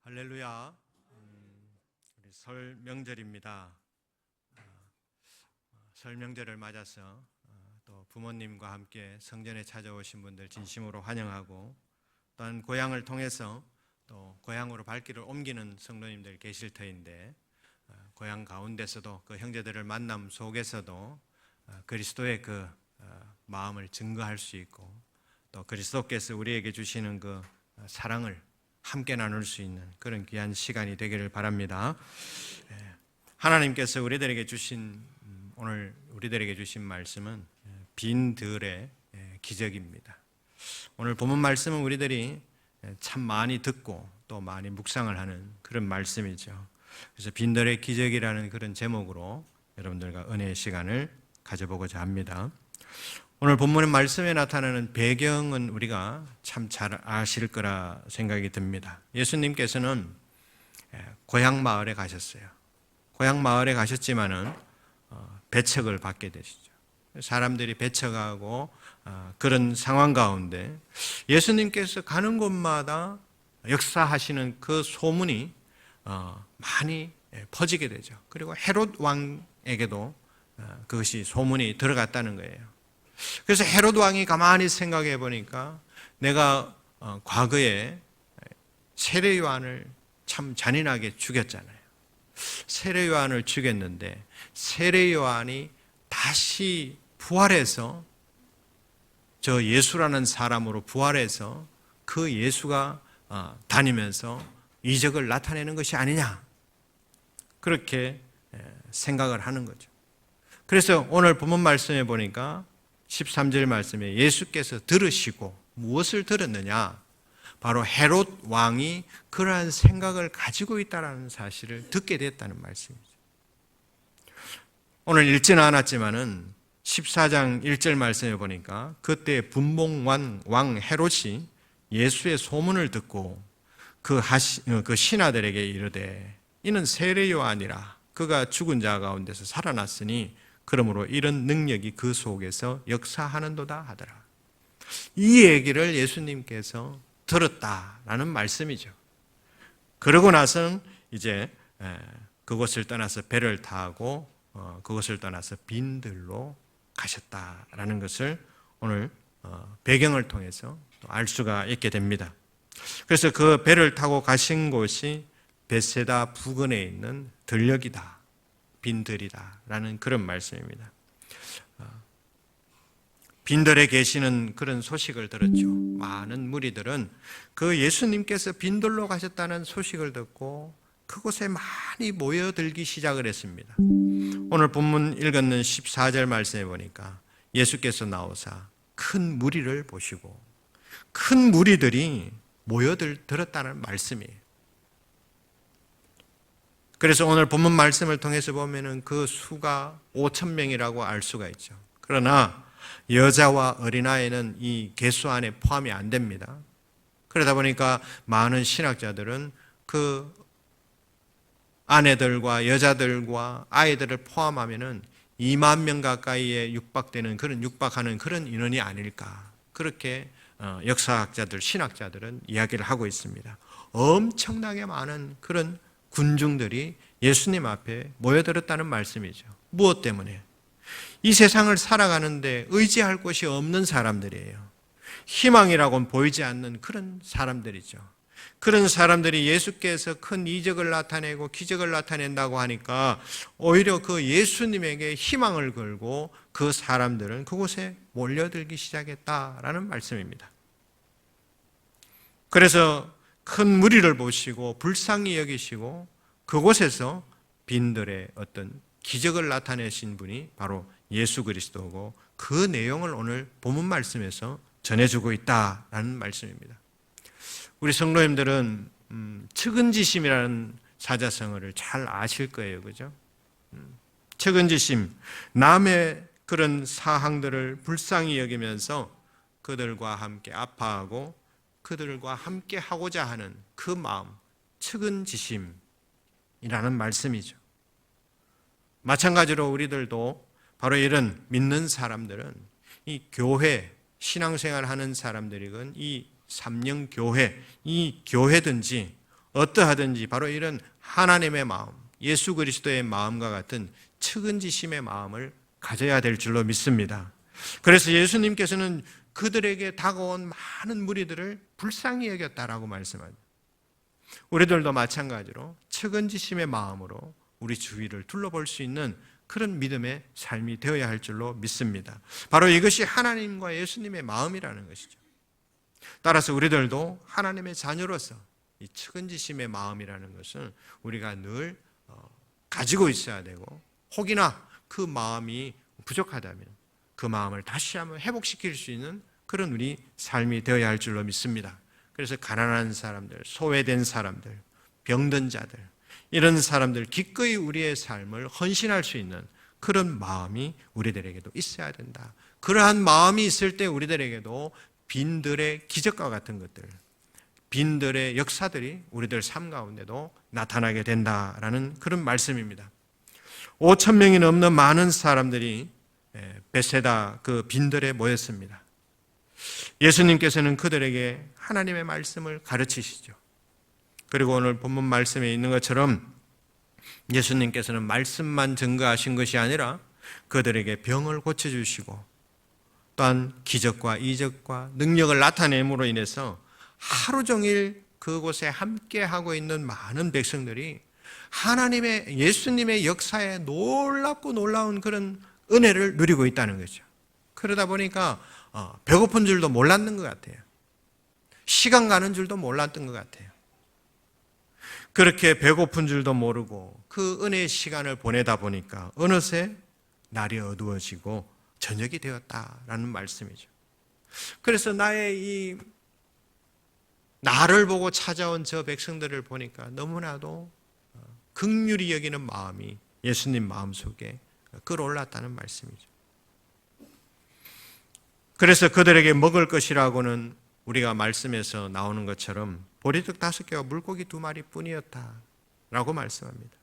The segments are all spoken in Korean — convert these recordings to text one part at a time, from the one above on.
할렐루야. 우리 설 명절입니다. 설 명절을 맞아서 또 부모님과 함께 성전에 찾아오신 분들 진심으로 환영하고, 또한 고향을 통해서 또 고향으로 발길을 옮기는 성도님들 계실 터인데, 고향 가운데서도 그 형제들을 만남 속에서도 그리스도의 그 마음을 증거할 수 있고, 또 그리스도께서 우리에게 주시는 그 사랑을 함께 나눌 수 있는 그런 귀한 시간이 되기를 바랍니다. 하나님께서 오늘 우리들에게 주신 말씀은 빈들의 기적입니다. 오늘 본문 말씀은 우리들이 참 많이 듣고 또 많이 묵상을 하는 그런 말씀이죠. 그래서 빈들의 기적이라는 그런 제목으로 여러분들과 은혜의 시간을 가져보고자 합니다. 오늘 본문의 말씀에 나타나는 배경은 우리가 참 잘 아실 거라 생각이 듭니다. 예수님께서는 고향 마을에 가셨어요. 고향 마을에 가셨지만은 배척을 받게 되시죠. 사람들이 배척하고 그런 상황 가운데 예수님께서 가는 곳마다 역사하시는 그 소문이 많이 퍼지게 되죠. 그리고 헤롯 왕에게도 그것이 소문이 들어갔다는 거예요. 그래서 헤롯 왕이 가만히 생각해 보니까 내가 과거에 세례 요한을 참 잔인하게 죽였잖아요. 세례 요한을 죽였는데 세례 요한이 다시 부활해서 저 예수라는 사람으로 부활해서 그 예수가 다니면서 이적을 나타내는 것이 아니냐, 그렇게 생각을 하는 거죠. 그래서 오늘 본문 말씀에 보니까 13절 말씀에 예수께서 들으시고, 무엇을 들었느냐? 바로 헤롯 왕이 그러한 생각을 가지고 있다는 사실을 듣게 됐다는 말씀이죠. 오늘 읽지는 않았지만은 14장 1절 말씀에 보니까 그때 분봉왕 헤롯이 예수의 소문을 듣고 그 신하들에게 이르되 이는 세례 요한이라, 그가 죽은 자 가운데서 살아났으니 그러므로 이런 능력이 그 속에서 역사하는도다 하더라. 이 얘기를 예수님께서 들었다라는 말씀이죠. 그러고 나서는 이제 그곳을 떠나서 배를 타고 그곳을 떠나서 빈들로 가셨다라는 것을 오늘 배경을 통해서 알 수가 있게 됩니다. 그래서 그 배를 타고 가신 곳이 벳세다 부근에 있는 들녘이다, 빈들이다라는 그런 말씀입니다. 빈들에 계시는 그런 소식을 들었죠. 많은 무리들은 그 예수님께서 빈들로 가셨다는 소식을 듣고 그곳에 많이 모여들기 시작을 했습니다. 오늘 본문 읽었는 14절 말씀에 보니까 예수께서 나오사 큰 무리를 보시고, 큰 무리들이 모여들었다는 말씀이에요. 그래서 오늘 본문 말씀을 통해서 보면은 그 수가 5,000명이라고 알 수가 있죠. 그러나 여자와 어린아이는 이 개수 안에 포함이 안 됩니다. 그러다 보니까 많은 신학자들은 그 아내들과 여자들과 아이들을 포함하면은 2만 명 가까이에 육박하는 그런 인원이 아닐까, 그렇게 역사학자들, 신학자들은 이야기를 하고 있습니다. 엄청나게 많은 그런 군중들이 예수님 앞에 모여들었다는 말씀이죠. 무엇 때문에? 이 세상을 살아가는데 의지할 곳이 없는 사람들이에요. 희망이라고는 보이지 않는 그런 사람들이죠. 그런 사람들이 예수께서 큰 이적을 나타내고 기적을 나타낸다고 하니까 오히려 그 예수님에게 희망을 걸고 그 사람들은 그곳에 몰려들기 시작했다라는 말씀입니다. 그래서 큰 무리를 보시고 불쌍히 여기시고 그곳에서 빈들의 어떤 기적을 나타내신 분이 바로 예수 그리스도고, 그 내용을 오늘 본문 말씀에서 전해주고 있다라는 말씀입니다. 우리 성도님들은 측은지심이라는 사자성어를 잘 아실 거예요, 그죠? 측은지심, 남의 그런 사항들을 불쌍히 여기면서 그들과 함께 아파하고 그들과 함께 하고자 하는 그 마음, 측은지심이라는 말씀이죠. 마찬가지로 우리들도 바로 이런 믿는 사람들은 이 교회, 신앙생활 하는 사람들이건 이 삼령교회, 이 교회든지 어떠하든지 바로 이런 하나님의 마음, 예수 그리스도의 마음과 같은 측은지심의 마음을 가져야 될 줄로 믿습니다. 그래서 예수님께서는 그들에게 다가온 많은 무리들을 불쌍히 여겼다라고 말씀합니다. 우리들도 마찬가지로 측은지심의 마음으로 우리 주위를 둘러볼 수 있는 그런 믿음의 삶이 되어야 할 줄로 믿습니다. 바로 이것이 하나님과 예수님의 마음이라는 것이죠. 따라서 우리들도 하나님의 자녀로서 이 측은지심의 마음이라는 것을 우리가 늘 가지고 있어야 되고, 혹이나 그 마음이 부족하다면 그 마음을 다시 한번 회복시킬 수 있는 그런 우리 삶이 되어야 할 줄로 믿습니다. 그래서 가난한 사람들, 소외된 사람들, 병든 자들, 이런 사람들 기꺼이 우리의 삶을 헌신할 수 있는 그런 마음이 우리들에게도 있어야 된다. 그러한 마음이 있을 때 우리들에게도 빈들의 기적과 같은 것들, 빈들의 역사들이 우리들 삶 가운데도 나타나게 된다라는 그런 말씀입니다. 5천 명이 넘는 많은 사람들이 베세다 그 빈들에 모였습니다. 예수님께서는 그들에게 하나님의 말씀을 가르치시죠. 그리고 오늘 본문 말씀에 있는 것처럼 예수님께서는 말씀만 증거하신 것이 아니라 그들에게 병을 고쳐주시고 또한 기적과 이적과 능력을 나타냄으로 인해서 하루 종일 그곳에 함께하고 있는 많은 백성들이 하나님의, 예수님의 역사에 놀랍고 놀라운 그런 은혜를 누리고 있다는 거죠. 그러다 보니까 배고픈 줄도 몰랐는 것 같아요. 시간 가는 줄도 몰랐던 것 같아요. 그렇게 배고픈 줄도 모르고 그 은혜의 시간을 보내다 보니까 어느새 날이 어두워지고 저녁이 되었다라는 말씀이죠. 그래서 나를 보고 찾아온 저 백성들을 보니까 너무나도 긍휼히 여기는 마음이 예수님 마음속에 끌어올랐다는 말씀이죠. 그래서 그들에게 먹을 것이라고는 우리가 말씀에서 나오는 것처럼 보리떡 5개와 물고기 2마리 뿐이었다라고 말씀합니다.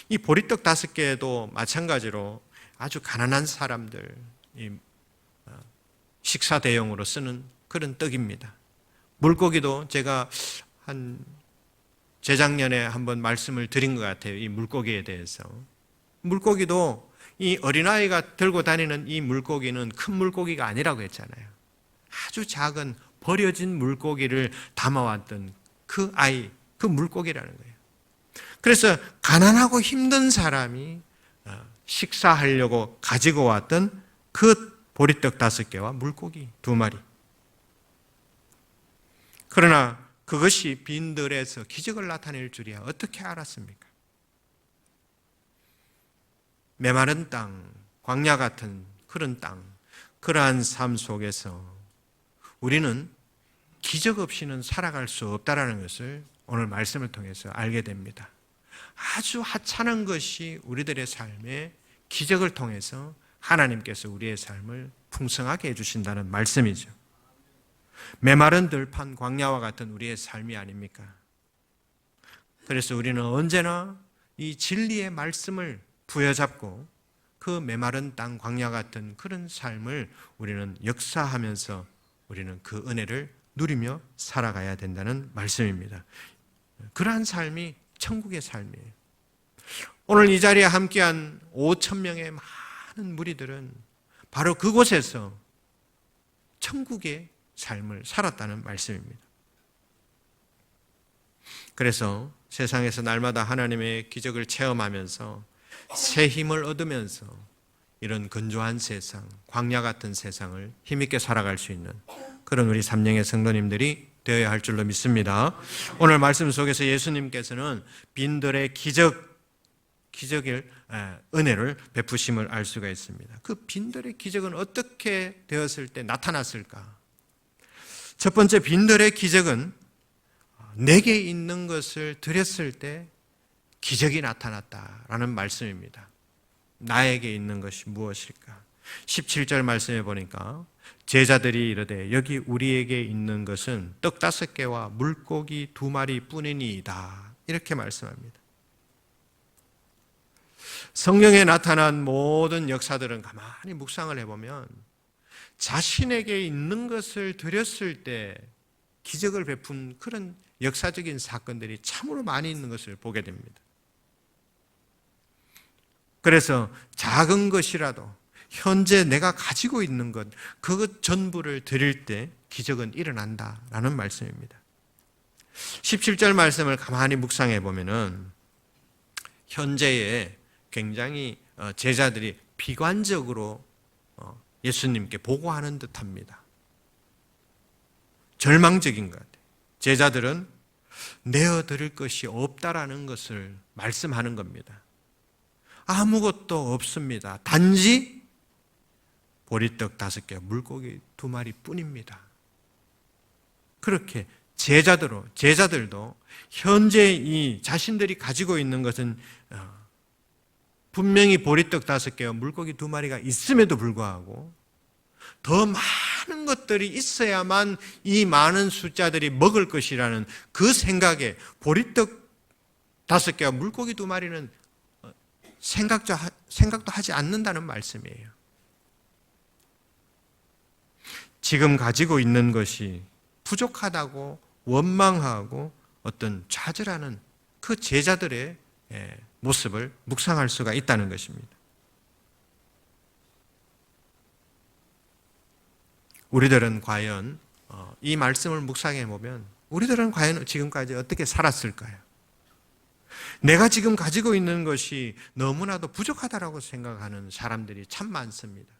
이 보리떡 5개도 마찬가지로 아주 가난한 사람들 식사 대용으로 쓰는 그런 떡입니다. 물고기도 제가 재작년에 한번 말씀을 드린 것 같아요. 이 물고기에 대해서. 물고기도 이 어린아이가 들고 다니는 이 물고기는 큰 물고기가 아니라고 했잖아요. 아주 작은 버려진 물고기를 담아왔던 그 아이, 그 물고기라는 거예요. 그래서 가난하고 힘든 사람이 식사하려고 가지고 왔던 그 보리떡 5개와 물고기 2마리. 그러나 그것이 빈들에서 기적을 나타낼 줄이야 어떻게 알았습니까? 메마른 땅, 광야 같은 그런 땅, 그러한 삶 속에서 우리는 기적 없이는 살아갈 수 없다라는 것을 오늘 말씀을 통해서 알게 됩니다. 아주 하찮은 것이 우리들의 삶에 기적을 통해서 하나님께서 우리의 삶을 풍성하게 해주신다는 말씀이죠. 메마른 들판 광야와 같은 우리의 삶이 아닙니까? 그래서 우리는 언제나 이 진리의 말씀을 부여잡고 그 메마른 땅 광야 같은 그런 삶을 우리는 역사하면서 우리는 그 은혜를 누리며 살아가야 된다는 말씀입니다. 그러한 삶이 천국의 삶이에요. 오늘 이 자리에 함께한 5천 명의 많은 무리들은 바로 그곳에서 천국의 삶을 살았다는 말씀입니다. 그래서 세상에서 날마다 하나님의 기적을 체험하면서 새 힘을 얻으면서 이런 건조한 세상, 광야 같은 세상을 힘있게 살아갈 수 있는 그런 우리 삼령의 성도님들이 되어야 할 줄로 믿습니다. 오늘 말씀 속에서 예수님께서는 빈들의 기적의 은혜를 베푸심을 알 수가 있습니다. 그 빈들의 기적은 어떻게 되었을 때 나타났을까? 첫 번째, 빈들의 기적은 내게 있는 것을 드렸을 때 기적이 나타났다라는 말씀입니다. 나에게 있는 것이 무엇일까? 17절 말씀에 보니까 제자들이 이르되 여기 우리에게 있는 것은 떡 5개와 물고기 2마리 뿐이니이다. 이렇게 말씀합니다. 성경에 나타난 모든 역사들은 가만히 묵상을 해보면 자신에게 있는 것을 드렸을 때 기적을 베푼 그런 역사적인 사건들이 참으로 많이 있는 것을 보게 됩니다. 그래서 작은 것이라도 현재 내가 가지고 있는 것, 그것 전부를 드릴 때 기적은 일어난다라는 말씀입니다. 17절 말씀을 가만히 묵상해 보면은 현재에 굉장히 제자들이 비관적으로 예수님께 보고하는 듯합니다. 절망적인 것 같아요. 제자들은 내어드릴 것이 없다라는 것을 말씀하는 겁니다. 아무것도 없습니다. 단지 보리떡 5개, 물고기 2마리 뿐입니다. 그렇게 제자들도 현재 이 자신들이 가지고 있는 것은 분명히 보리떡 5개와 물고기 2마리가 있음에도 불구하고 더 많은 것들이 있어야만 이 많은 숫자들이 먹을 것이라는 그 생각에 보리떡 5개와 물고기 2마리는 생각도 하지 않는다는 말씀이에요. 지금 가지고 있는 것이 부족하다고 원망하고 어떤 좌절하는 그 제자들의 모습을 묵상할 수가 있다는 것입니다. 우리들은 과연 이 말씀을 묵상해 보면 우리들은 과연 지금까지 어떻게 살았을까요? 내가 지금 가지고 있는 것이 너무나도 부족하다고 생각하는 사람들이 참 많습니다.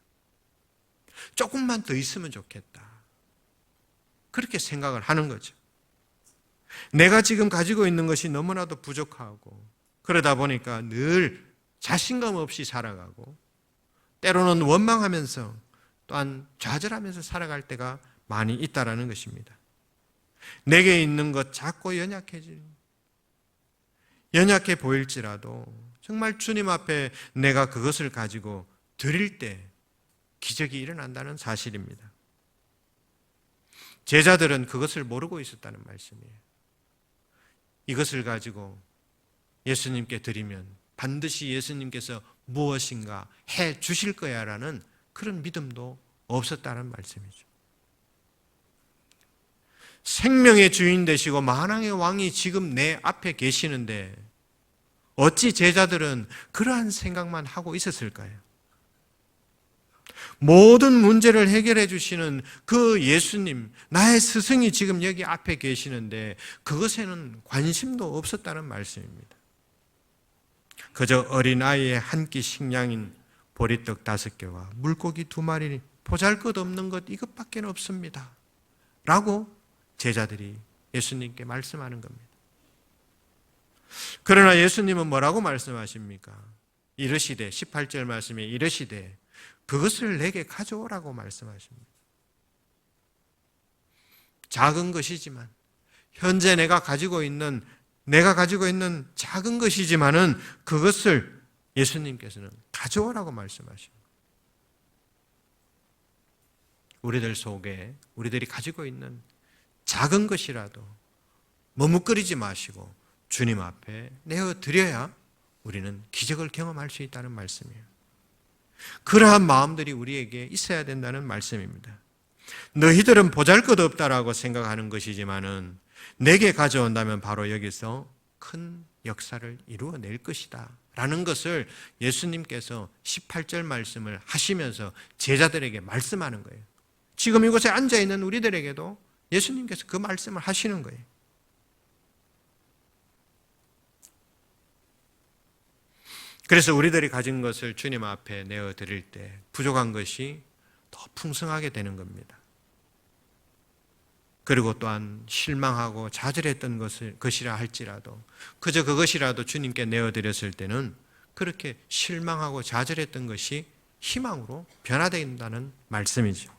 조금만 더 있으면 좋겠다. 그렇게 생각을 하는 거죠. 내가 지금 가지고 있는 것이 너무나도 부족하고 그러다 보니까 늘 자신감 없이 살아가고 때로는 원망하면서 또한 좌절하면서 살아갈 때가 많이 있다라는 것입니다. 내게 있는 것 자꾸 연약해 보일지라도 정말 주님 앞에 내가 그것을 가지고 드릴 때 기적이 일어난다는 사실입니다. 제자들은 그것을 모르고 있었다는 말씀이에요. 이것을 가지고 예수님께 드리면 반드시 예수님께서 무엇인가 해 주실 거야 라는 그런 믿음도 없었다는 말씀이죠. 생명의 주인 되시고 만왕의 왕이 지금 내 앞에 계시는데 어찌 제자들은 그러한 생각만 하고 있었을까요? 모든 문제를 해결해 주시는 그 예수님, 나의 스승이 지금 여기 앞에 계시는데 그것에는 관심도 없었다는 말씀입니다. 그저 어린아이의 한 끼 식량인 보리떡 5개와 물고기 2마리 보잘것없는 것 이것밖에 없습니다 라고 제자들이 예수님께 말씀하는 겁니다. 그러나 예수님은 뭐라고 말씀하십니까? 이르시되 18절 말씀에 이르시되 그것을 내게 가져오라고 말씀하십니다. 작은 것이지만 현재 내가 가지고 있는 작은 것이지만은 그것을 예수님께서는 가져오라고 말씀하십니다. 우리들 속에 우리들이 가지고 있는 작은 것이라도 머뭇거리지 마시고 주님 앞에 내어드려야 우리는 기적을 경험할 수 있다는 말씀이에요. 그러한 마음들이 우리에게 있어야 된다는 말씀입니다. 너희들은 보잘것없다라고 생각하는 것이지만은 내게 가져온다면 바로 여기서 큰 역사를 이루어낼 것이다 라는 것을 예수님께서 18절 말씀을 하시면서 제자들에게 말씀하는 거예요. 지금 이곳에 앉아있는 우리들에게도 예수님께서 그 말씀을 하시는 거예요. 그래서 우리들이 가진 것을 주님 앞에 내어드릴 때 부족한 것이 더 풍성하게 되는 겁니다. 그리고 또한 실망하고 좌절했던 것이라 할지라도 그저 그것이라도 주님께 내어드렸을 때는 그렇게 실망하고 좌절했던 것이 희망으로 변화된다는 말씀이죠.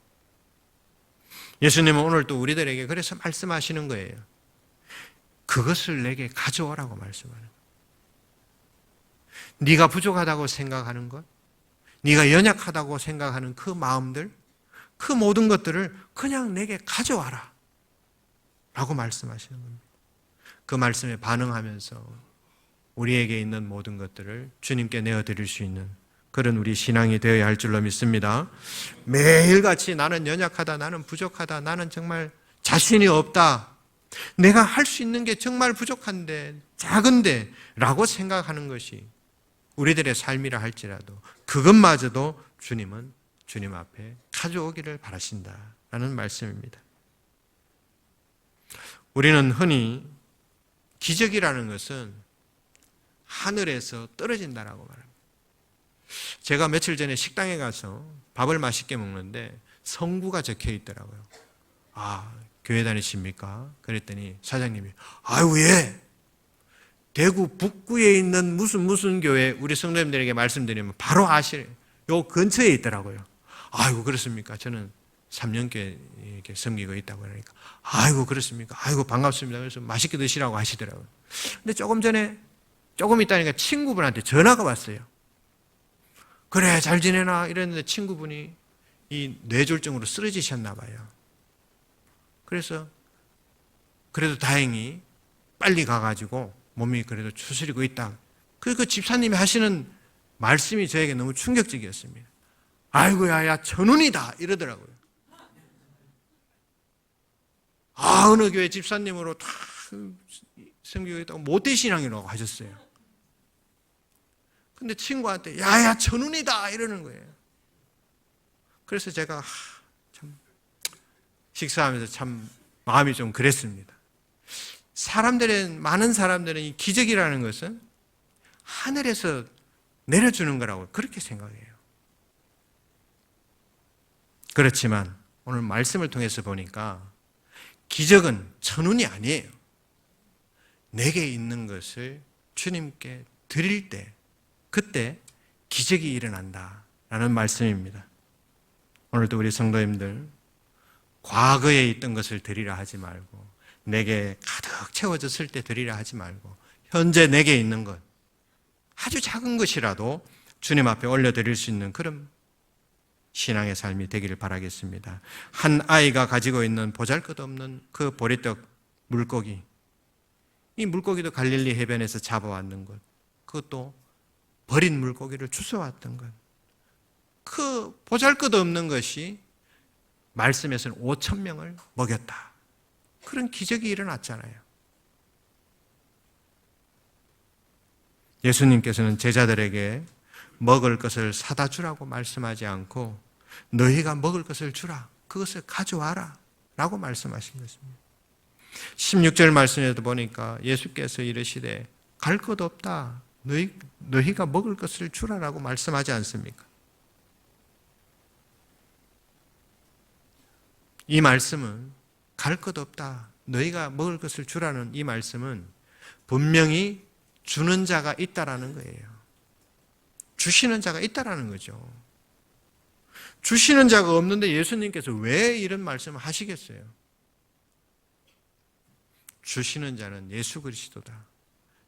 예수님은 오늘 또 우리들에게 그래서 말씀하시는 거예요. 그것을 내게 가져오라고 말씀하는 거예요. 네가 부족하다고 생각하는 것, 네가 연약하다고 생각하는 그 마음들, 그 모든 것들을 그냥 내게 가져와라 라고 말씀하시는 겁니다. 그 말씀에 반응하면서 우리에게 있는 모든 것들을 주님께 내어드릴 수 있는 그런 우리 신앙이 되어야 할 줄로 믿습니다. 매일같이 나는 연약하다, 나는 부족하다, 나는 정말 자신이 없다 내가 할 수 있는 게 정말 부족한데, 작은데 라고 생각하는 것이 우리들의 삶이라 할지라도 그것마저도 주님은 주님 앞에 가져오기를 바라신다라는 말씀입니다. 우리는 흔히 기적이라는 것은 하늘에서 떨어진다라고 말합니다. 제가 며칠 전에 식당에 가서 밥을 맛있게 먹는데 성구가 적혀 있더라고요. 아, 교회 다니십니까? 그랬더니 사장님이 아유, 예. 대구 북구에 있는 무슨 교회 우리 성도님들에게 말씀드리면 바로 아시래요. 요 근처에 있더라고요. 아이고, 그렇습니까? 저는 3년께 이렇게 섬기고 있다고 그러니까 아이고, 그렇습니까? 아이고, 반갑습니다. 그래서 맛있게 드시라고 하시더라고요. 근데 조금 있다니까 친구분한테 전화가 왔어요. 그래, 잘 지내나? 이랬는데 친구분이 이 뇌졸중으로 쓰러지셨나 봐요. 그래서 그래도 다행히 빨리 가가지고 몸이 그래도 추스리고 있다. 그 집사님이 하시는 말씀이 저에게 너무 충격적이었습니다. 아이고야, 야, 천운이다 이러더라고요. 아, 어느 교회 집사님으로 다 섬기고 있다고 모태신앙이라고 하셨어요. 근데 친구한테 야야, 천운이다 이러는 거예요. 그래서 제가 참 식사하면서 참 마음이 좀 그랬습니다. 많은 사람들은 이 기적이라는 것은 하늘에서 내려주는 거라고 그렇게 생각해요. 그렇지만 오늘 말씀을 통해서 보니까 기적은 천운이 아니에요. 내게 있는 것을 주님께 드릴 때, 그때 기적이 일어난다라는 말씀입니다. 오늘도 우리 성도님들, 과거에 있던 것을 드리라 하지 말고, 내게 가득 채워졌을 때 드리라 하지 말고, 현재 내게 있는 것, 아주 작은 것이라도 주님 앞에 올려드릴 수 있는 그런 신앙의 삶이 되기를 바라겠습니다. 한 아이가 가지고 있는 보잘것없는 그 보리떡 물고기, 이 물고기도 갈릴리 해변에서 잡아왔는 것, 그것도 버린 물고기를 주워왔던 것, 그 보잘것없는 것이 말씀에서는 5,000명을 먹였다. 그런 기적이 일어났잖아요. 예수님께서는 제자들에게 먹을 것을 사다 주라고 말씀하지 않고 너희가 먹을 것을 주라, 그것을 가져와라 라고 말씀하신 것입니다. 16절 말씀에도 보니까 예수께서 이르시되 갈 것 없다, 너희가 먹을 것을 주라라고 말씀하지 않습니까? 이 말씀은 갈 것 없다, 너희가 먹을 것을 주라는 이 말씀은 분명히 주는 자가 있다라는 거예요. 주시는 자가 있다라는 거죠. 주시는 자가 없는데 예수님께서 왜 이런 말씀을 하시겠어요? 주시는 자는 예수 그리스도다.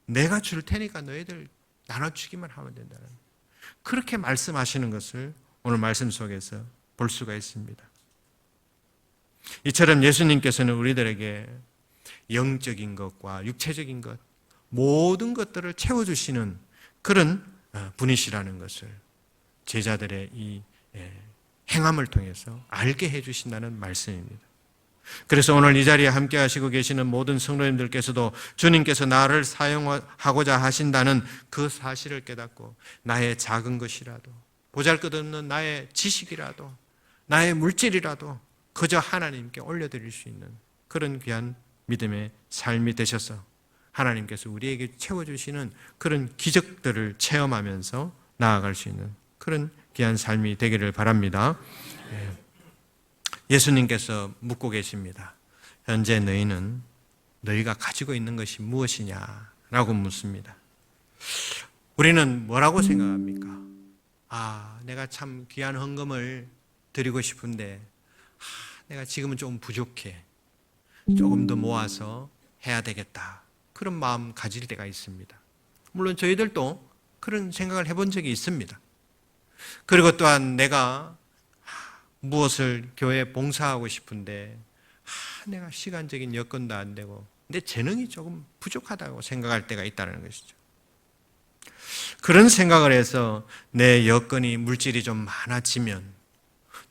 내가 줄 테니까 너희들 나눠주기만 하면 된다는, 그렇게 말씀하시는 것을 오늘 말씀 속에서 볼 수가 있습니다. 이처럼 예수님께서는 우리들에게 영적인 것과 육체적인 것, 모든 것들을 채워주시는 그런 분이시라는 것을 제자들의 이 행함을 통해서 알게 해주신다는 말씀입니다. 그래서 오늘 이 자리에 함께 하시고 계시는 모든 성도님들께서도 주님께서 나를 사용하고자 하신다는 그 사실을 깨닫고 나의 작은 것이라도, 보잘것없는 나의 지식이라도, 나의 물질이라도 그저 하나님께 올려드릴 수 있는 그런 귀한 믿음의 삶이 되셔서 하나님께서 우리에게 채워주시는 그런 기적들을 체험하면서 나아갈 수 있는 그런 귀한 삶이 되기를 바랍니다. 예수님께서 묻고 계십니다. 현재 너희가 가지고 있는 것이 무엇이냐라고 묻습니다. 우리는 뭐라고 생각합니까? 내가 참 귀한 헌금을 드리고 싶은데 내가 지금은 좀 부족해. 조금 더 모아서 해야 되겠다. 그런 마음 가질 때가 있습니다. 물론 저희들도 그런 생각을 해본 적이 있습니다. 그리고 또한 내가 무엇을 교회에 봉사하고 싶은데 내가 시간적인 여건도 안 되고 내 재능이 조금 부족하다고 생각할 때가 있다는 것이죠. 그런 생각을 해서 내 여건이, 물질이 좀 많아지면,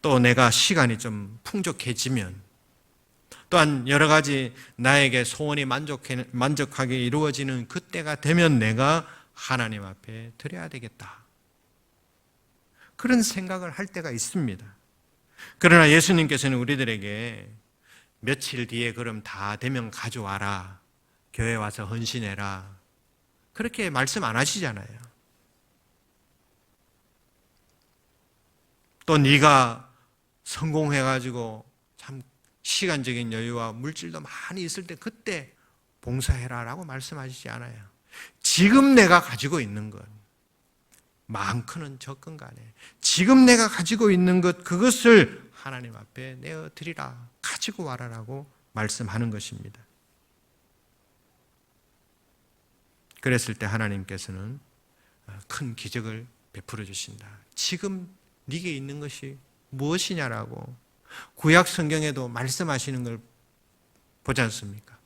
또 내가 시간이 좀 풍족해지면, 또한 여러 가지 나에게 소원이 만족하게 이루어지는 그때가 되면 내가 하나님 앞에 드려야 되겠다. 그런 생각을 할 때가 있습니다. 그러나 예수님께서는 우리들에게 며칠 뒤에 그럼 다 되면 가져와라. 교회 와서 헌신해라. 그렇게 말씀 안 하시잖아요. 또 네가 성공해가지고 참 시간적인 여유와 물질도 많이 있을 때 그때 봉사해라 라고 말씀하시지 않아요. 지금 내가 가지고 있는 것, 많거는 적건 간에 지금 내가 가지고 있는 것, 그것을 하나님 앞에 내어드리라, 가지고 와라라고 말씀하는 것입니다. 그랬을 때 하나님께서는 큰 기적을 베풀어 주신다. 지금 네게 있는 것이 무엇이냐라고 구약 성경에도 말씀하시는 걸 보지 않습니까?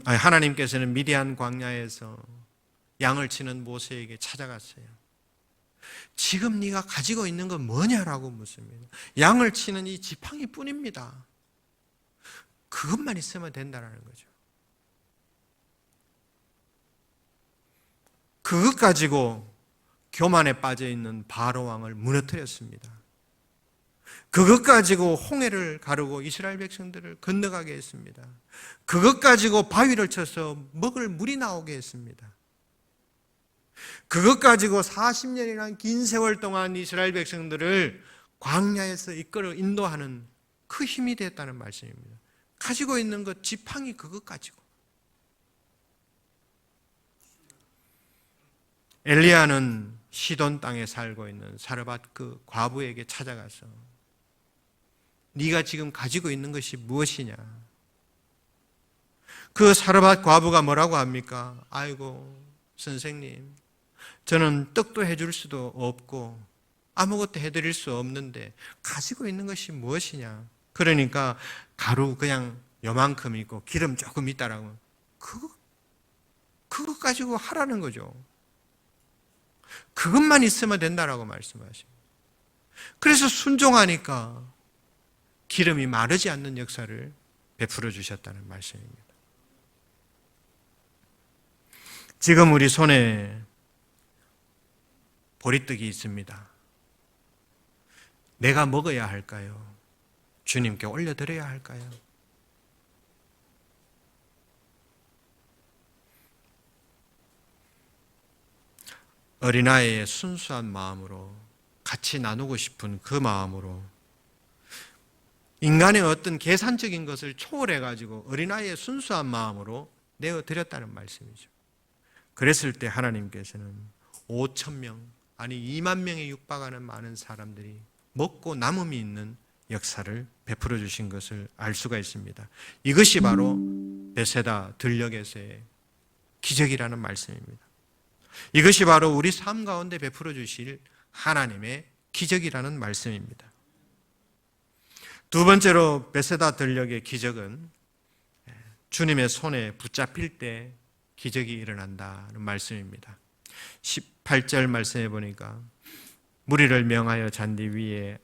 하나님께서는 미디안 광야에서 양을 치는 모세에게 찾아갔어요. 지금 네가 가지고 있는 건 뭐냐라고 묻습니다. 양을 치는 이 지팡이 뿐입니다. 그것만 있으면 된다는 거죠. 그것 가지고 교만에 빠져 있는 바로 왕을 무너뜨렸습니다. 그것 가지고 홍해를 가르고 이스라엘 백성들을 건너가게 했습니다. 그것 가지고 바위를 쳐서 먹을 물이 나오게 했습니다. 그것 가지고 40년이라는 긴 세월 동안 이스라엘 백성들을 광야에서 이끌어 인도하는 그 힘이 됐다는 말씀입니다. 가지고 있는 것, 지팡이 그것 가지고. 엘리야는 시돈 땅에 살고 있는 사르밧 그 과부에게 찾아가서 네가 지금 가지고 있는 것이 무엇이냐? 그 사르밧 과부가 뭐라고 합니까? 아이고 선생님, 저는 떡도 해줄 수도 없고 아무것도 해드릴 수 없는데 가지고 있는 것이 무엇이냐? 그러니까 가루 그냥 요만큼 있고 기름 조금 있다라고 그거 가지고 하라는 거죠. 그것만 있으면 된다라고 말씀하십니다. 그래서 순종하니까 기름이 마르지 않는 역사를 베풀어 주셨다는 말씀입니다. 지금 우리 손에 보리떡이 있습니다. 내가 먹어야 할까요? 주님께 올려드려야 할까요? 어린아이의 순수한 마음으로 같이 나누고 싶은 그 마음으로 인간의 어떤 계산적인 것을 초월해가지고 어린아이의 순수한 마음으로 내어드렸다는 말씀이죠. 그랬을 때 하나님께서는 5,000명, 아니 2만 명에 육박하는 많은 사람들이 먹고 남음이 있는 역사를 베풀어 주신 것을 알 수가 있습니다. 이것이 바로 베세다 들녘에서의 기적이라는 말씀입니다. 이것이 바로 우리 삶 가운데 베풀어 주실 하나님의 기적이라는 말씀입니다. 두 번째로 베세다 들녘의 기적은 주님의 손에 붙잡힐 때 기적이 일어난다는 말씀입니다. 18절 말씀해 보니까 무리를 명하여 잔디 위에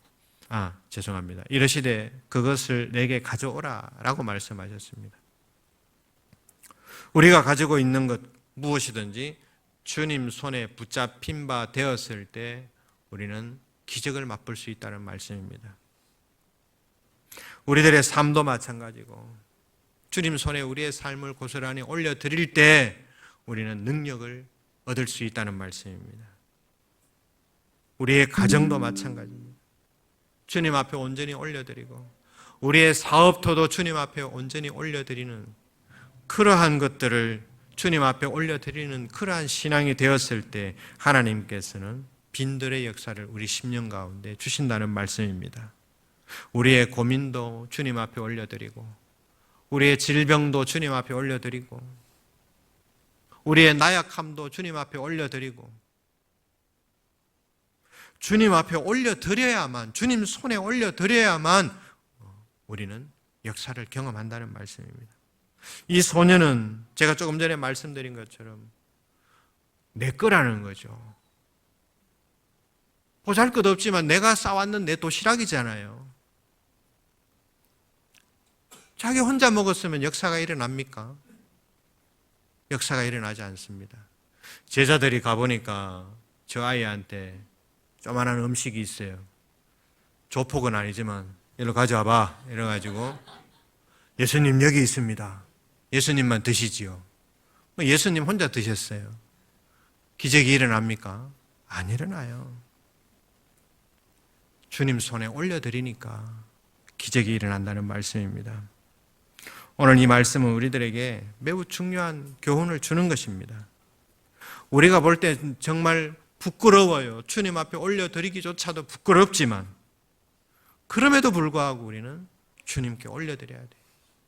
이르시되 그것을 내게 가져오라 라고 말씀하셨습니다. 우리가 가지고 있는 것 무엇이든지 주님 손에 붙잡힌 바 되었을 때 우리는 기적을 맛볼 수 있다는 말씀입니다. 우리들의 삶도 마찬가지고 주님 손에 우리의 삶을 고스란히 올려드릴 때 우리는 능력을 얻을 수 있다는 말씀입니다. 우리의 가정도 마찬가지입니다. 주님 앞에 온전히 올려드리고 우리의 사업터도 주님 앞에 온전히 올려드리는 그러한 것들을 주님 앞에 올려드리는 그러한 신앙이 되었을 때 하나님께서는 빈들의 역사를 우리 심령 가운데 주신다는 말씀입니다. 우리의 고민도 주님 앞에 올려드리고 우리의 질병도 주님 앞에 올려드리고 우리의 나약함도 주님 앞에 올려드리고 주님 앞에 올려드려야만, 주님 손에 올려드려야만 우리는 역사를 경험한다는 말씀입니다. 이 소녀는 제가 조금 전에 말씀드린 것처럼 내 거라는 거죠. 보잘것없지만 내가 쌓았는 내 도시락이잖아요. 자기 혼자 먹었으면 역사가 일어납니까? 역사가 일어나지 않습니다. 제자들이 가보니까 저 아이한테 조그만한 음식이 있어요. 조폭은 아니지만 일로 가져와봐 이래가지고 예수님 여기 있습니다. 예수님만 드시지요. 예수님 혼자 드셨어요. 기적이 일어납니까? 안 일어나요. 주님 손에 올려드리니까 기적이 일어난다는 말씀입니다. 오늘 이 말씀은 우리들에게 매우 중요한 교훈을 주는 것입니다. 우리가 볼 때 정말 부끄러워요. 주님 앞에 올려드리기조차도 부끄럽지만 그럼에도 불구하고 우리는 주님께 올려드려야 돼요.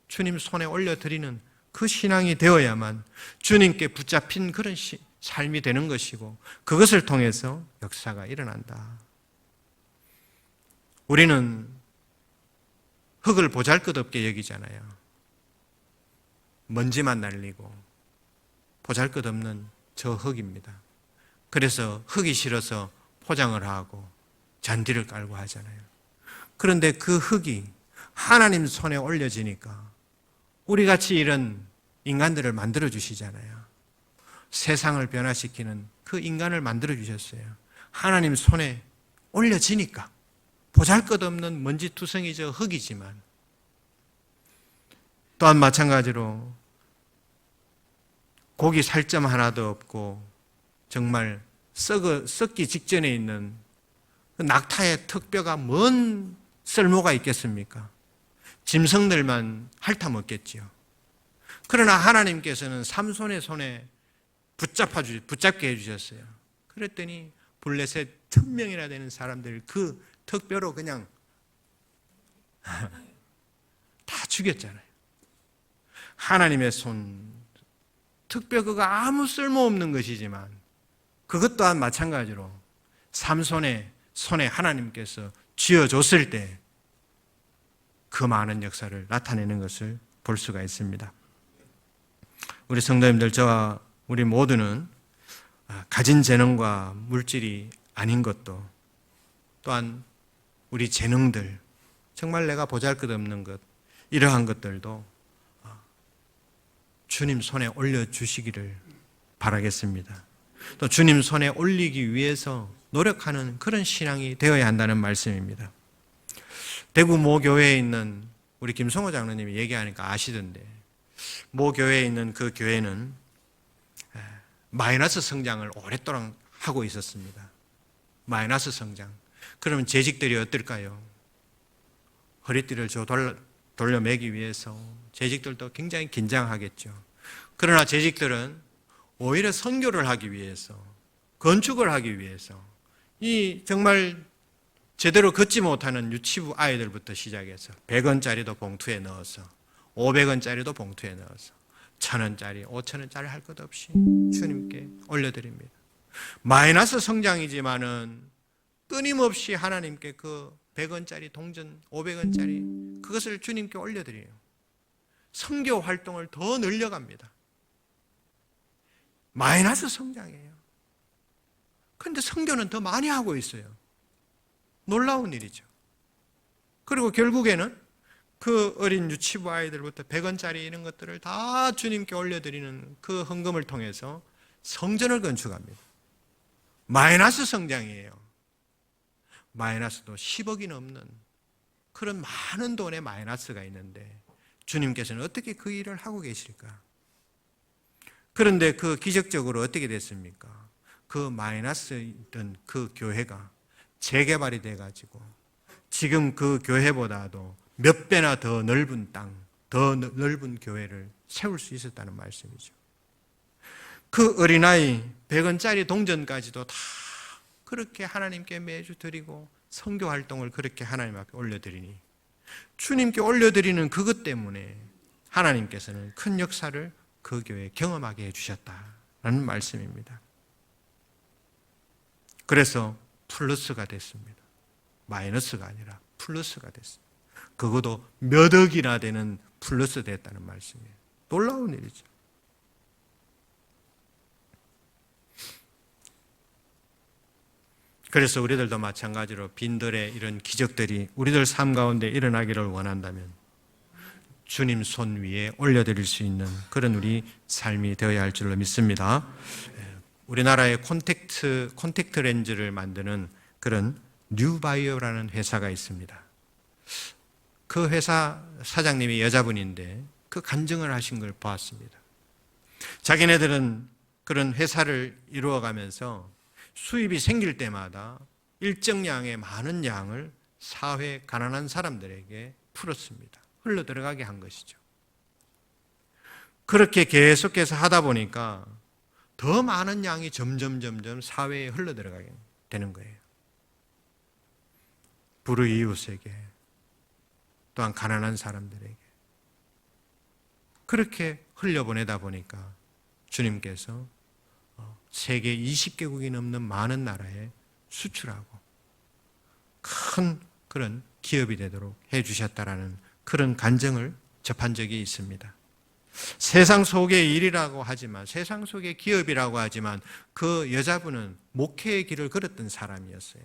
주님 손에 올려드리는 그 신앙이 되어야만 주님께 붙잡힌 그런 삶이 되는 것이고 그것을 통해서 역사가 일어난다. 우리는 흙을 보잘것없게 여기잖아요. 먼지만 날리고 보잘것없는 저 흙입니다. 그래서 흙이 싫어서 포장을 하고 잔디를 깔고 하잖아요. 그런데 그 흙이 하나님 손에 올려지니까 우리같이 이런 인간들을 만들어 주시잖아요. 세상을 변화시키는 그 인간을 만들어 주셨어요. 하나님 손에 올려지니까 보잘것없는 먼지투성이 저 흙이지만 또한 마찬가지로 고기 살점 하나도 없고 정말 썩기 직전에 있는 그 낙타의 턱뼈가 뭔 쓸모가 있겠습니까? 짐승들만 핥아먹겠지요. 그러나 하나님께서는 삼손의 손에 붙잡게 해주셨어요. 그랬더니 블레셋 1000명이나 되는 사람들 그 턱뼈로 그냥 다 죽였잖아요. 하나님의 손, 턱뼈 그거 아무 쓸모없는 것이지만 그것 또한 마찬가지로 삼손의 손에 하나님께서 쥐어줬을 때 그 많은 역사를 나타내는 것을 볼 수가 있습니다. 우리 성도님들, 저와 우리 모두는 가진 재능과 물질이 아닌 것도 또한 우리 재능들, 정말 내가 보잘것없는 것, 이러한 것들도 주님 손에 올려주시기를 바라겠습니다. 또 주님 손에 올리기 위해서 노력하는 그런 신앙이 되어야 한다는 말씀입니다. 대구 모 교회에 있는 우리 김성호 장로님이 얘기하니까 아시던데, 모 교회에 있는 그 교회는 마이너스 성장을 오랫동안 하고 있었습니다. 마이너스 성장. 그러면 재직들이 어떨까요? 허리띠를 돌려매기 위해서 재직들도 굉장히 긴장하겠죠. 그러나 재직들은 오히려 선교를 하기 위해서, 건축을 하기 위해서 이 정말 제대로 걷지 못하는 유치부 아이들부터 시작해서 100원짜리도 봉투에 넣어서 500원짜리도 봉투에 넣어서 1000원짜리, 5000원짜리 할 것 없이 주님께 올려드립니다. 마이너스 성장이지만은 끊임없이 하나님께 그 100원짜리 동전, 500원짜리 그것을 주님께 올려드려요. 선교 활동을 더 늘려갑니다. 마이너스 성장이에요. 그런데 선교는 더 많이 하고 있어요. 놀라운 일이죠. 그리고 결국에는 그 어린 유치부 아이들부터 100원짜리 이런 것들을 다 주님께 올려드리는 그 헌금을 통해서 성전을 건축합니다. 마이너스 성장이에요. 마이너스도 10억이 넘는 그런 많은 돈의 마이너스가 있는데 주님께서는 어떻게 그 일을 하고 계실까? 그런데 그 기적적으로 어떻게 됐습니까? 그 마이너스였던 그 교회가 재개발이 돼가지고 지금 그 교회보다도 몇 배나 더 넓은 땅, 더 넓은 교회를 세울 수 있었다는 말씀이죠. 그 어린아이 100원짜리 동전까지도 다 그렇게 하나님께 매주 드리고 선교 활동을 그렇게 하나님 앞에 올려드리니 주님께 올려드리는 그것 때문에 하나님께서는 큰 역사를 그 교회에 경험하게 해주셨다라는 말씀입니다. 그래서 플러스가 됐습니다. 마이너스가 아니라 플러스가 됐습니다. 그것도 몇 억이나 되는 플러스 됐다는 말씀이에요. 놀라운 일이죠. 그래서 우리들도 마찬가지로 빈들의 이런 기적들이 우리들 삶 가운데 일어나기를 원한다면 주님 손 위에 올려드릴 수 있는 그런 우리 삶이 되어야 할 줄로 믿습니다. 우리나라의 콘택트 렌즈를 만드는 그런 뉴바이오라는 회사가 있습니다. 그 회사 사장님이 여자분인데 그 간증을 하신 걸 보았습니다. 자기네들은 그런 회사를 이루어가면서 수입이 생길 때마다 일정량의 많은 양을 사회 가난한 사람들에게 풀었습니다. 흘러 들어가게 한 것이죠. 그렇게 계속해서 하다 보니까 더 많은 양이 점점 사회에 흘러 들어가게 되는 거예요. 불의이웃에게, 또한 가난한 사람들에게. 그렇게 흘려보내다 보니까 주님께서 세계 20개국이 넘는 많은 나라에 수출하고 큰 그런 기업이 되도록 해주셨다라는 그런 간증을 접한 적이 있습니다. 세상 속의 일이라고 하지만, 세상 속의 기업이라고 하지만 그 여자분은 목회의 길을 걸었던 사람이었어요.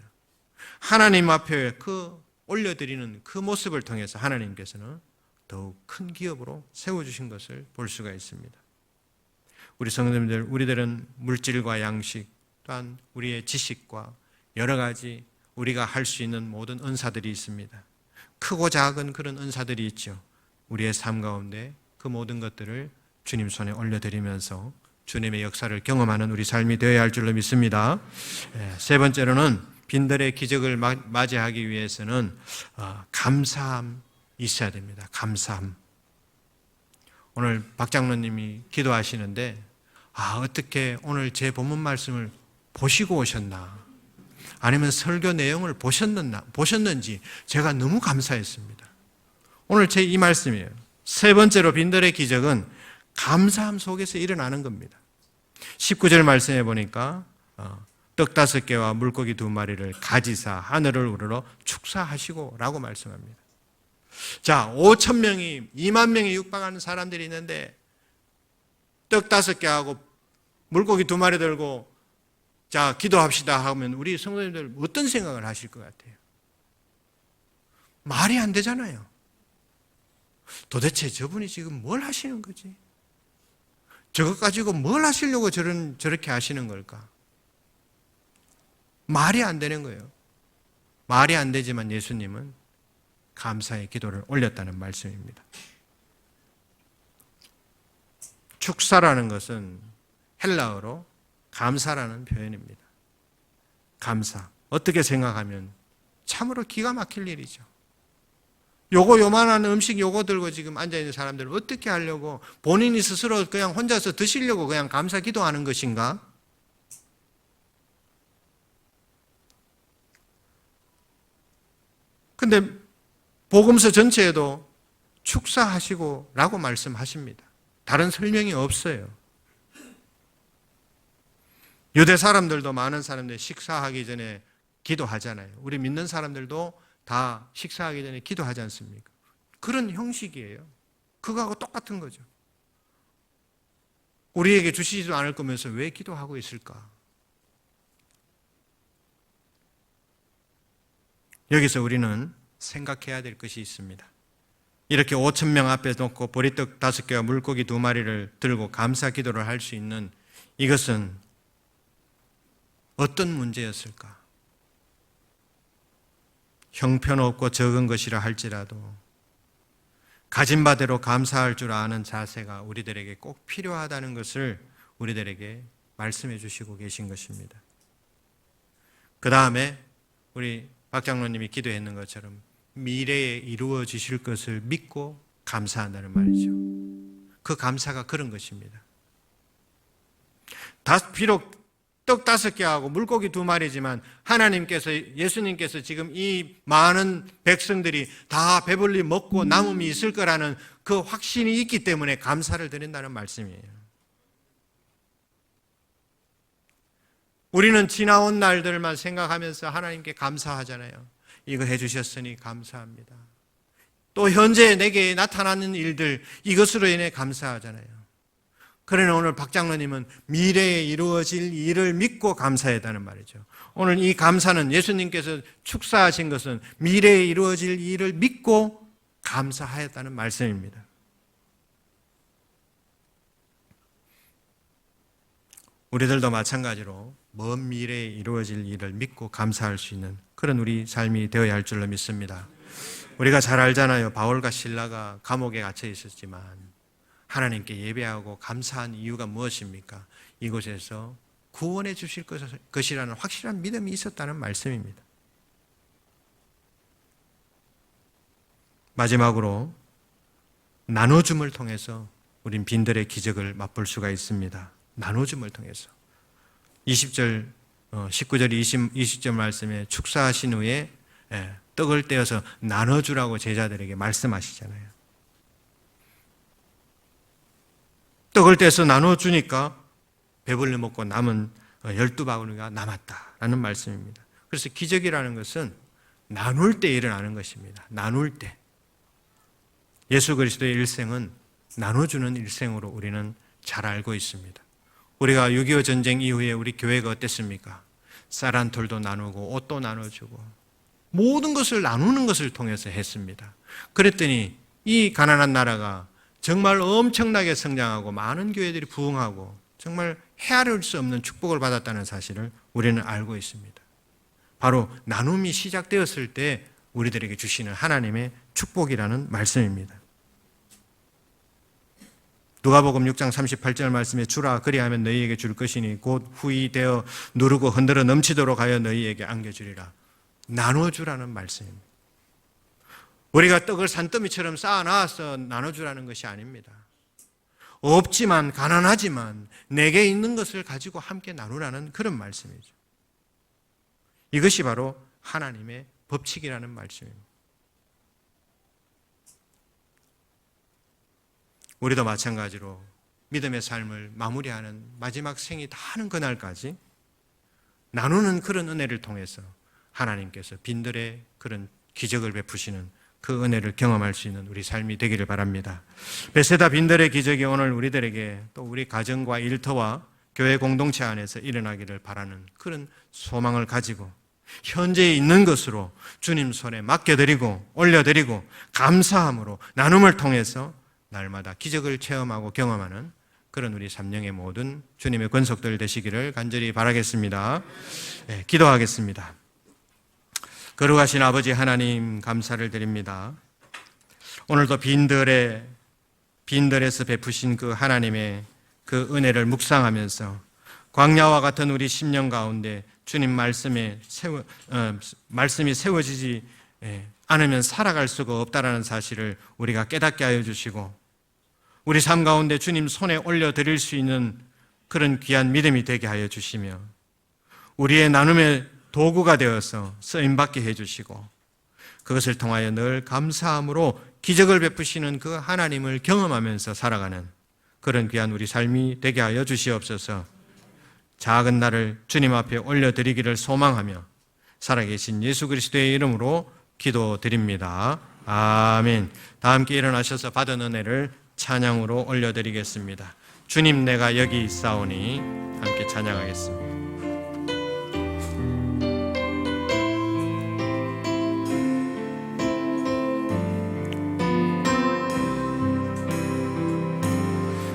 하나님 앞에 그 올려드리는 그 모습을 통해서 하나님께서는 더욱 큰 기업으로 세워주신 것을 볼 수가 있습니다. 우리 성도님들, 우리들은 물질과 양식, 또한 우리의 지식과 여러 가지 우리가 할 수 있는 모든 은사들이 있습니다. 크고 작은 그런 은사들이 있죠. 우리의 삶 가운데 그 모든 것들을 주님 손에 올려드리면서 주님의 역사를 경험하는 우리 삶이 되어야 할 줄로 믿습니다. 세 번째로는 빈들의 기적을 맞이하기 위해서는 감사함이 있어야 됩니다. 감사함. 오늘 박 장로님이 기도하시는데 어떻게 오늘 제 본문 말씀을 보시고 오셨나, 아니면 설교 내용을 보셨는지 제가 너무 감사했습니다. 오늘 제 이 말씀이에요. 세 번째로 빈들의 기적은 감사함 속에서 일어나는 겁니다. 19절 말씀해 보니까 떡 5개와 물고기 2마리를 가지사 하늘을 우러러 축사하시고 라고 말씀합니다. 자, 5,000명이 2만 명이 육박하는 사람들이 있는데 떡 5개하고 물고기 2마리 들고 자, 기도합시다 하면 우리 성도님들 어떤 생각을 하실 것 같아요? 말이 안 되잖아요. 도대체 저분이 지금 뭘 하시는 거지? 저것 가지고 뭘 하시려고 저렇게 하시는 걸까? 말이 안 되는 거예요. 말이 안 되지만 예수님은 감사의 기도를 올렸다는 말씀입니다. 축사라는 것은 헬라어로 감사라는 표현입니다. 감사. 어떻게 생각하면 참으로 기가 막힐 일이죠. 요만한 음식 요거 들고 지금 앉아있는 사람들 어떻게 하려고, 본인이 스스로 그냥 혼자서 드시려고 그냥 감사 기도하는 것인가? 근데 복음서 전체에도 축사하시고 라고 말씀하십니다. 다른 설명이 없어요. 유대 사람들도 많은 사람들이 식사하기 전에 기도하잖아요. 우리 믿는 사람들도 다 식사하기 전에 기도하지 않습니까? 그런 형식이에요. 그거하고 똑같은 거죠. 우리에게 주시지도 않을 거면서 왜 기도하고 있을까? 여기서 우리는 생각해야 될 것이 있습니다. 이렇게 5,000명 앞에 놓고 보리떡 5개와 물고기 2마리를 들고 감사 기도를 할 수 있는 이것은 어떤 문제였을까? 형편없고 적은 것이라 할지라도 가진 바대로 감사할 줄 아는 자세가 우리들에게 꼭 필요하다는 것을 우리들에게 말씀해 주시고 계신 것입니다. 그 다음에 우리 박 장로님이 기도했는 것처럼 미래에 이루어지실 것을 믿고 감사한다는 말이죠. 그 감사가 그런 것입니다. 비록 떡 5개하고 물고기 2마리지만 하나님께서, 예수님께서 지금 이 많은 백성들이 다 배불리 먹고 남음이 있을 거라는 그 확신이 있기 때문에 감사를 드린다는 말씀이에요. 우리는 지나온 날들만 생각하면서 하나님께 감사하잖아요. 이거 해주셨으니 감사합니다. 또 현재 내게 나타나는 일들, 이것으로 인해 감사하잖아요. 그러나 오늘 박 장로님은 미래에 이루어질 일을 믿고 감사했다는 말이죠. 오늘 이 감사는 예수님께서 축사하신 것은 미래에 이루어질 일을 믿고 감사하였다는 말씀입니다. 우리들도 마찬가지로 먼 미래에 이루어질 일을 믿고 감사할 수 있는 그런 우리 삶이 되어야 할 줄로 믿습니다. 우리가 잘 알잖아요. 바울과 실라가 감옥에 갇혀 있었지만 하나님께 예배하고 감사한 이유가 무엇입니까? 이곳에서 구원해 주실 것이라는 확실한 믿음이 있었다는 말씀입니다. 마지막으로 나눠줌을 통해서 우린 빈들의 기적을 맛볼 수가 있습니다. 나눠줌을 통해서 20절, 19절, 20절 말씀에 축사하신 후에 떡을 떼어서 나눠주라고 제자들에게 말씀하시잖아요. 떡을 떼서 나눠주니까 배불리 먹고 남은 12바구니가 남았다라는 말씀입니다. 그래서 기적이라는 것은 나눌 때 일어나는 것입니다. 나눌 때. 예수 그리스도의 일생은 나눠주는 일생으로 우리는 잘 알고 있습니다. 우리가 6.25 전쟁 이후에 우리 교회가 어땠습니까? 쌀 한 톨도 나누고 옷도 나눠주고 모든 것을 나누는 것을 통해서 했습니다. 그랬더니 이 가난한 나라가 정말 엄청나게 성장하고 많은 교회들이 부흥하고 정말 헤아릴 수 없는 축복을 받았다는 사실을 우리는 알고 있습니다. 바로 나눔이 시작되었을 때 우리들에게 주시는 하나님의 축복이라는 말씀입니다. 누가복음 6장 38절 말씀에 주라 그리하면 너희에게 줄 것이니 곧 후이 되어 누르고 흔들어 넘치도록 하여 너희에게 안겨주리라. 나눠주라는 말씀입니다. 우리가 떡을 산더미처럼 쌓아놔서 나눠주라는 것이 아닙니다. 없지만 가난하지만 내게 있는 것을 가지고 함께 나누라는 그런 말씀이죠. 이것이 바로 하나님의 법칙이라는 말씀입니다. 우리도 마찬가지로 믿음의 삶을 마무리하는 마지막 생이 다 하는 그날까지 나누는 그런 은혜를 통해서 하나님께서 빈들의 그런 기적을 베푸시는 그 은혜를 경험할 수 있는 우리 삶이 되기를 바랍니다. 베세다 빈들의 기적이 오늘 우리들에게 또 우리 가정과 일터와 교회 공동체 안에서 일어나기를 바라는 그런 소망을 가지고 현재 있는 것으로 주님 손에 맡겨드리고 올려드리고 감사함으로 나눔을 통해서 날마다 기적을 체험하고 경험하는 그런 우리 삼령의 모든 주님의 권속들 되시기를 간절히 바라겠습니다. 네, 기도하겠습니다. 거룩하신 아버지 하나님 감사를 드립니다. 오늘도 빈들에서 베푸신 그 하나님의 그 은혜를 묵상하면서 광야와 같은 우리 심령 가운데 주님 말씀이 세워지지 않으면 살아갈 수가 없다라는 사실을 우리가 깨닫게 하여 주시고 우리 삶 가운데 주님 손에 올려드릴 수 있는 그런 귀한 믿음이 되게 하여 주시며 우리의 나눔의 도구가 되어서 쓰임받게 해주시고 그것을 통하여 늘 감사함으로 기적을 베푸시는 그 하나님을 경험하면서 살아가는 그런 귀한 우리 삶이 되게 하여 주시옵소서. 작은 나를 주님 앞에 올려드리기를 소망하며 살아계신 예수 그리스도의 이름으로 기도드립니다. 아멘. 다 함께 일어나셔서 받은 은혜를 찬양으로 올려드리겠습니다. 주님 내가 여기 있사오니 함께 찬양하겠습니다.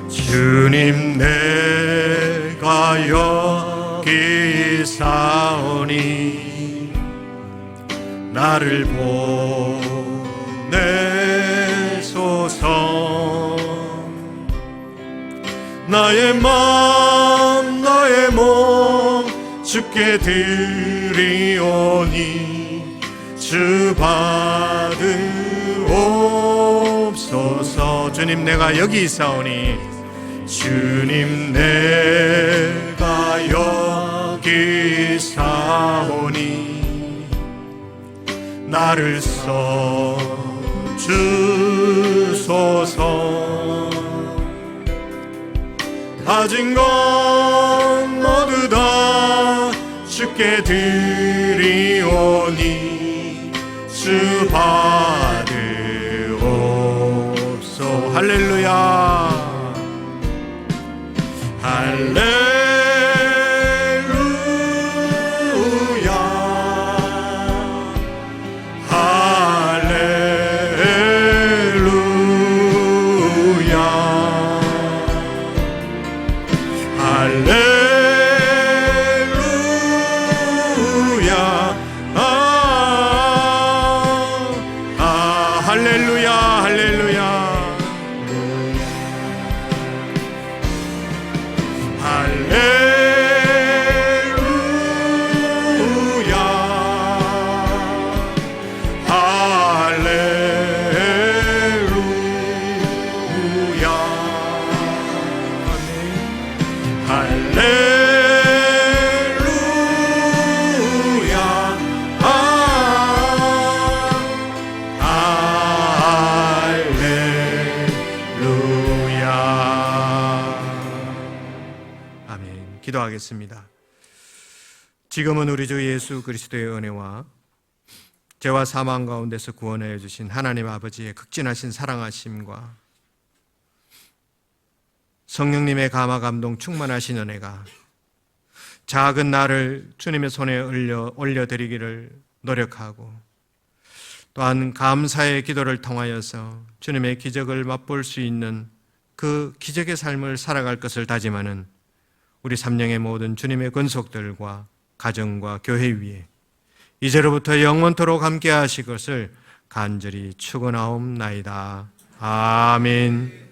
주님 내가 여기 있사오니 나를 보내소서. 나의 맘 너의 몸 주께 드리오니 주 받으옵소서. 주님 내가 여기 있사오니 주님 내가 여기 있사오니 나를 써주소서. 가진 것 모두 다 주께 드리오니 주 받으옵소. 할렐루야 할렐루야 할렐루야 할렐루야 기도하겠습니다. 지금은 우리 주 예수 그리스도의 은혜와 죄와 사망 가운데서 구원하여 주신 하나님 아버지의 극진하신 사랑하심과 성령님의 감화 감동 충만하신 은혜가 작은 나를 주님의 손에 올려드리기를 노력하고 또한 감사의 기도를 통하여서 주님의 기적을 맛볼 수 있는 그 기적의 삶을 살아갈 것을 다짐하는 우리 삼령의 모든 주님의 권속들과 가정과 교회 위에 이제로부터 영원토록 함께 하실 것을 간절히 축원하옵나이다. 아멘.